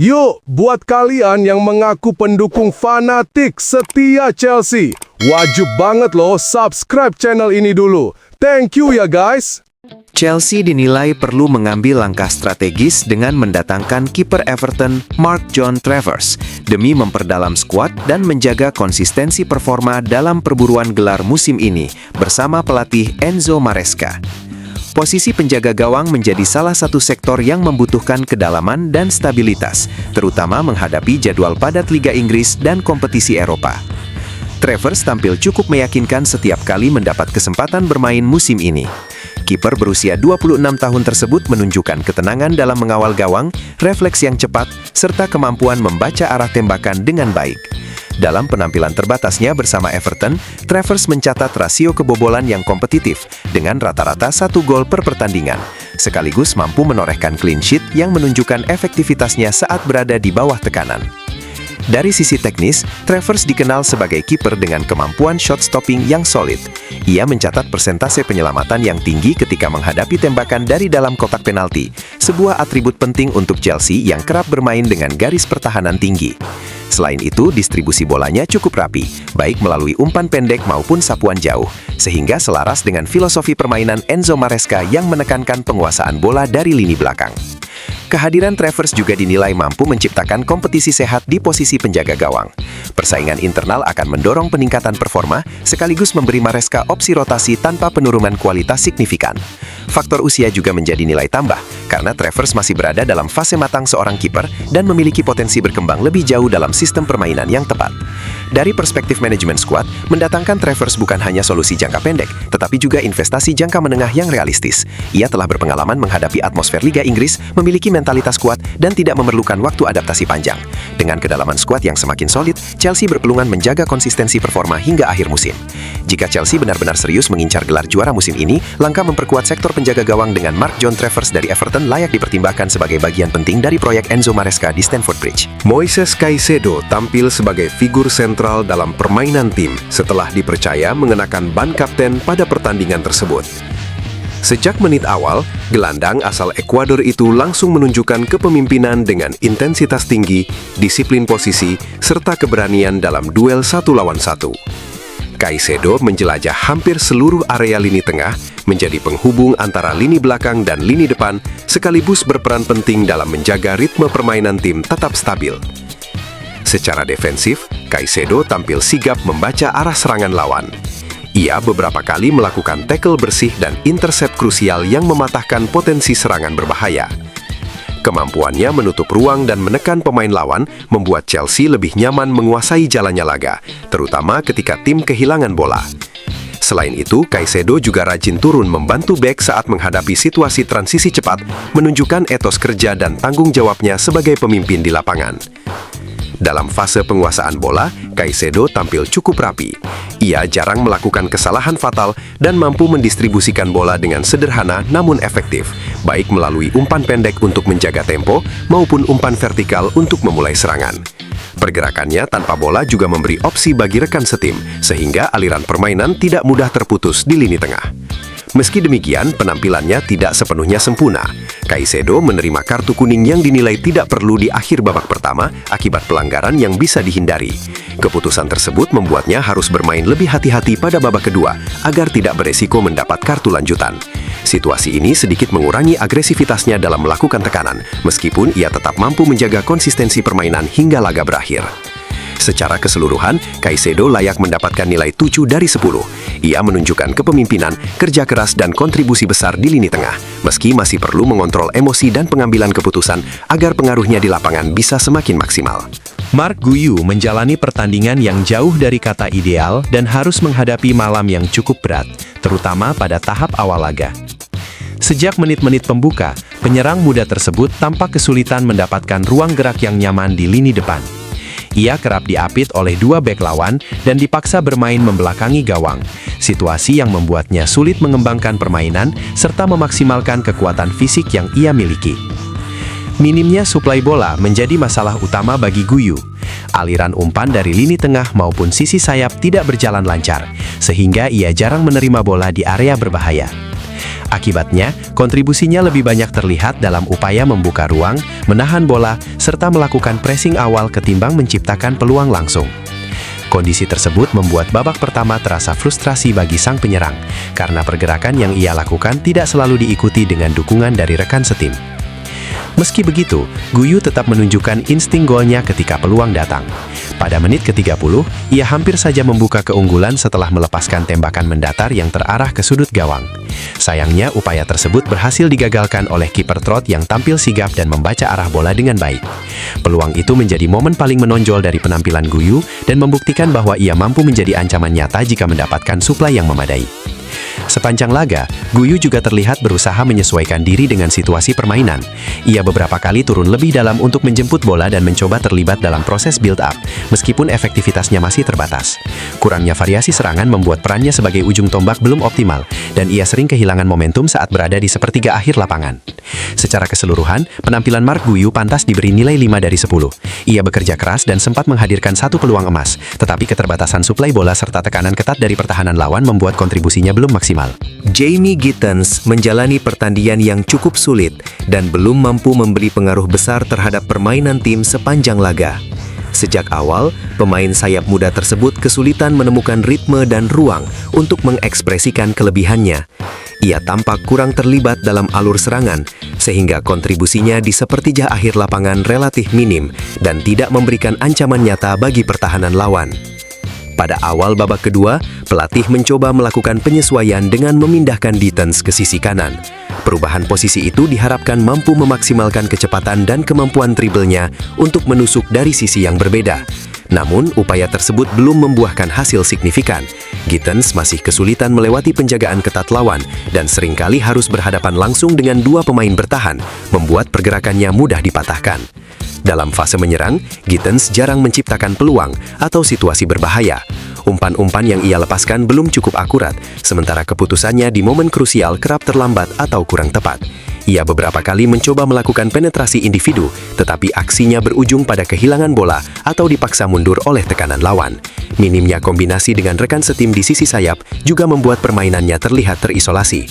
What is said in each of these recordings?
Yuk, buat kalian yang mengaku pendukung fanatik setia Chelsea, wajib banget loh subscribe channel ini dulu. Thank you ya guys. Chelsea dinilai perlu mengambil langkah strategis dengan mendatangkan kiper Everton Mark John Travers demi memperdalam skuad dan menjaga konsistensi performa dalam perburuan gelar musim ini bersama pelatih Enzo Maresca. Posisi penjaga gawang menjadi salah satu sektor yang membutuhkan kedalaman dan stabilitas, terutama menghadapi jadwal padat Liga Inggris dan kompetisi Eropa. Travers tampil cukup meyakinkan setiap kali mendapat kesempatan bermain musim ini. Kiper berusia 26 tahun tersebut menunjukkan ketenangan dalam mengawal gawang, refleks yang cepat, serta kemampuan membaca arah tembakan dengan baik. Dalam penampilan terbatasnya bersama Everton, Travers mencatat rasio kebobolan yang kompetitif dengan rata-rata 1 gol per pertandingan, sekaligus mampu menorehkan clean sheet yang menunjukkan efektivitasnya saat berada di bawah tekanan. Dari sisi teknis, Travers dikenal sebagai kiper dengan kemampuan shot stopping yang solid. Ia mencatat persentase penyelamatan yang tinggi ketika menghadapi tembakan dari dalam kotak penalti, sebuah atribut penting untuk Chelsea yang kerap bermain dengan garis pertahanan tinggi. Selain itu, distribusi bolanya cukup rapi, baik melalui umpan pendek maupun sapuan jauh, sehingga selaras dengan filosofi permainan Enzo Maresca yang menekankan penguasaan bola dari lini belakang. Kehadiran Travers juga dinilai mampu menciptakan kompetisi sehat di posisi penjaga gawang. Persaingan internal akan mendorong peningkatan performa, sekaligus memberi Maresca opsi rotasi tanpa penurunan kualitas signifikan. Faktor usia juga menjadi nilai tambah, karena Travers masih berada dalam fase matang seorang kiper dan memiliki potensi berkembang lebih jauh dalam sistem permainan yang tepat. Dari perspektif manajemen skuad, mendatangkan Travers bukan hanya solusi jangka pendek, tetapi juga investasi jangka menengah yang realistis. Ia telah berpengalaman menghadapi atmosfer Liga Inggris, memiliki mentalitas kuat, dan tidak memerlukan waktu adaptasi panjang. Dengan kedalaman skuad yang semakin solid, Chelsea berpeluang menjaga konsistensi performa hingga akhir musim. Jika Chelsea benar-benar serius mengincar gelar juara musim ini, langkah memperkuat sektor penjaga gawang dengan Mark John Travers dari Everton layak dipertimbangkan sebagai bagian penting dari proyek Enzo Maresca di Stamford Bridge. Moises Caicedo tampil sebagai figur sentral dalam permainan tim setelah dipercaya mengenakan ban kapten pada pertandingan tersebut. Sejak menit awal, gelandang asal Ekuador itu langsung menunjukkan kepemimpinan dengan intensitas tinggi, disiplin posisi, serta keberanian dalam duel 1 lawan 1. Caicedo menjelajah hampir seluruh area lini tengah, menjadi penghubung antara lini belakang dan lini depan, sekaligus berperan penting dalam menjaga ritme permainan tim tetap stabil. Secara defensif, Caicedo tampil sigap membaca arah serangan lawan. Ia beberapa kali melakukan tackle bersih dan intercept krusial yang mematahkan potensi serangan berbahaya. Kemampuannya menutup ruang dan menekan pemain lawan membuat Chelsea lebih nyaman menguasai jalannya laga, terutama ketika tim kehilangan bola. Selain itu, Caicedo juga rajin turun membantu bek saat menghadapi situasi transisi cepat, menunjukkan etos kerja dan tanggung jawabnya sebagai pemimpin di lapangan. Dalam fase penguasaan bola, Caicedo tampil cukup rapi. Ia jarang melakukan kesalahan fatal dan mampu mendistribusikan bola dengan sederhana namun efektif, baik melalui umpan pendek untuk menjaga tempo maupun umpan vertikal untuk memulai serangan. Pergerakannya tanpa bola juga memberi opsi bagi rekan setim, sehingga aliran permainan tidak mudah terputus di lini tengah. Meski demikian, penampilannya tidak sepenuhnya sempurna. Caicedo menerima kartu kuning yang dinilai tidak perlu di akhir babak pertama akibat pelanggaran yang bisa dihindari. Keputusan tersebut membuatnya harus bermain lebih hati-hati pada babak kedua agar tidak beresiko mendapat kartu lanjutan. Situasi ini sedikit mengurangi agresivitasnya dalam melakukan tekanan, meskipun ia tetap mampu menjaga konsistensi permainan hingga laga berakhir. Secara keseluruhan, Caicedo layak mendapatkan nilai 7 dari 10. Ia menunjukkan kepemimpinan, kerja keras, dan kontribusi besar di lini tengah, meski masih perlu mengontrol emosi dan pengambilan keputusan agar pengaruhnya di lapangan bisa semakin maksimal. Marc Guiu menjalani pertandingan yang jauh dari kata ideal dan harus menghadapi malam yang cukup berat, terutama pada tahap awal laga. Sejak menit-menit pembuka, penyerang muda tersebut tampak kesulitan mendapatkan ruang gerak yang nyaman di lini depan. Ia kerap diapit oleh 2 bek lawan dan dipaksa bermain membelakangi gawang, situasi yang membuatnya sulit mengembangkan permainan serta memaksimalkan kekuatan fisik yang ia miliki. Minimnya suplai bola menjadi masalah utama bagi Guiu. Aliran umpan dari lini tengah maupun sisi sayap tidak berjalan lancar, sehingga ia jarang menerima bola di area berbahaya. Akibatnya, kontribusinya lebih banyak terlihat dalam upaya membuka ruang, menahan bola, serta melakukan pressing awal ketimbang menciptakan peluang langsung. Kondisi tersebut membuat babak pertama terasa frustrasi bagi sang penyerang, karena pergerakan yang ia lakukan tidak selalu diikuti dengan dukungan dari rekan setim. Meski begitu, Guyu tetap menunjukkan insting golnya ketika peluang datang. Pada menit ke-30, ia hampir saja membuka keunggulan setelah melepaskan tembakan mendatar yang terarah ke sudut gawang. Sayangnya, upaya tersebut berhasil digagalkan oleh kiper Trot yang tampil sigap dan membaca arah bola dengan baik. Peluang itu menjadi momen paling menonjol dari penampilan Guyu dan membuktikan bahwa ia mampu menjadi ancaman nyata jika mendapatkan suplai yang memadai. Sepanjang laga, Guyu juga terlihat berusaha menyesuaikan diri dengan situasi permainan. Ia beberapa kali turun lebih dalam untuk menjemput bola dan mencoba terlibat dalam proses build-up, meskipun efektivitasnya masih terbatas. Kurangnya variasi serangan membuat perannya sebagai ujung tombak belum optimal, dan ia sering kehilangan momentum saat berada di sepertiga akhir lapangan. Secara keseluruhan, penampilan Mark Guyu pantas diberi nilai 5 dari 10. Ia bekerja keras dan sempat menghadirkan satu peluang emas, tetapi keterbatasan suplai bola serta tekanan ketat dari pertahanan lawan membuat kontribusinya belum maksimal. Jamie Gittens menjalani pertandingan yang cukup sulit dan belum mampu memberi pengaruh besar terhadap permainan tim sepanjang laga. Sejak awal, pemain sayap muda tersebut kesulitan menemukan ritme dan ruang untuk mengekspresikan kelebihannya. Ia tampak kurang terlibat dalam alur serangan, sehingga kontribusinya di sepertiga akhir lapangan relatif minim dan tidak memberikan ancaman nyata bagi pertahanan lawan. Pada awal babak kedua, pelatih mencoba melakukan penyesuaian dengan memindahkan Gittens ke sisi kanan. Perubahan posisi itu diharapkan mampu memaksimalkan kecepatan dan kemampuan driblenya untuk menusuk dari sisi yang berbeda. Namun, upaya tersebut belum membuahkan hasil signifikan. Gittens masih kesulitan melewati penjagaan ketat lawan dan seringkali harus berhadapan langsung dengan dua pemain bertahan, membuat pergerakannya mudah dipatahkan. Dalam fase menyerang, Gittens jarang menciptakan peluang atau situasi berbahaya. Umpan-umpan yang ia lepaskan belum cukup akurat, sementara keputusannya di momen krusial kerap terlambat atau kurang tepat. Ia beberapa kali mencoba melakukan penetrasi individu, tetapi aksinya berujung pada kehilangan bola atau dipaksa mundur oleh tekanan lawan. Minimnya kombinasi dengan rekan setim di sisi sayap juga membuat permainannya terlihat terisolasi.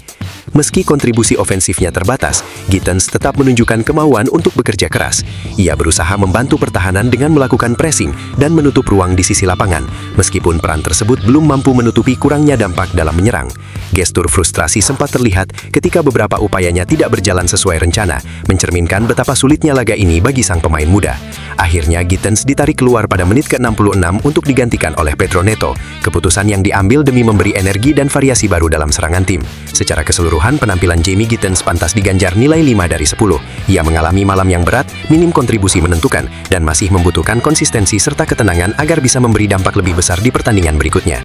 Meski kontribusi ofensifnya terbatas, Gittens tetap menunjukkan kemauan untuk bekerja keras. Ia berusaha membantu pertahanan dengan melakukan pressing dan menutup ruang di sisi lapangan, meskipun peran tersebut belum mampu menutupi kurangnya dampak dalam menyerang. Gestur frustrasi sempat terlihat ketika beberapa upayanya tidak berjalan sesuai rencana, mencerminkan betapa sulitnya laga ini bagi sang pemain muda. Akhirnya Gittens ditarik keluar pada menit ke-66 untuk digantikan oleh Pedro Neto, keputusan yang diambil demi memberi energi dan variasi baru dalam serangan tim. Secara keseluruhan, penampilan Jamie Gittens pantas diganjar nilai 5 dari 10. Ia mengalami malam yang berat, minim kontribusi menentukan, dan masih membutuhkan konsistensi serta ketenangan agar bisa memberi dampak lebih besar di pertandingan berikutnya.